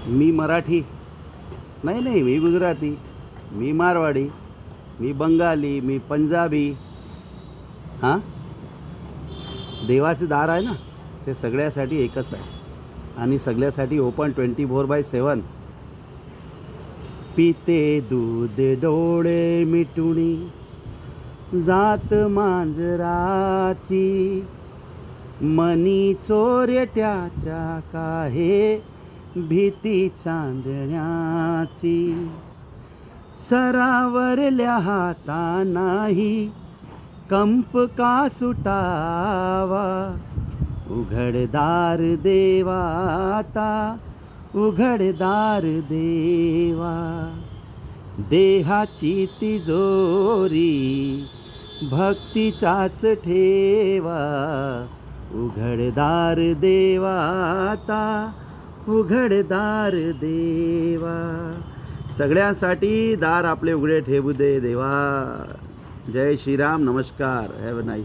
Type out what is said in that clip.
मी मराठी नाही नाही, मी गुजराती, मी मारवाडी, मी बंगाली, मी पंजाबी. हां, देवाचे दार आहे ना, ते सगळ्यासाठी एकच आहे आणि सगळ्यासाठी ओपन 24/7. पिते दूध डोळे मिटुणी जात मांजराची, मनी चोरट्याच्या काहे भीती चांदण्याची. सरावरल्या हातानाही कंप का सुटावा, उघडदार देवा आता, उघडदार देवा. देहाची तिजोरी भक्तीचाच ठेवा, उघडदार देवा आता, उघडदार देवा. सगळ्यांसाठी दार आपले उघडे ठेवू दे देवा. जय श्रीराम. नमस्कार. Have a nice.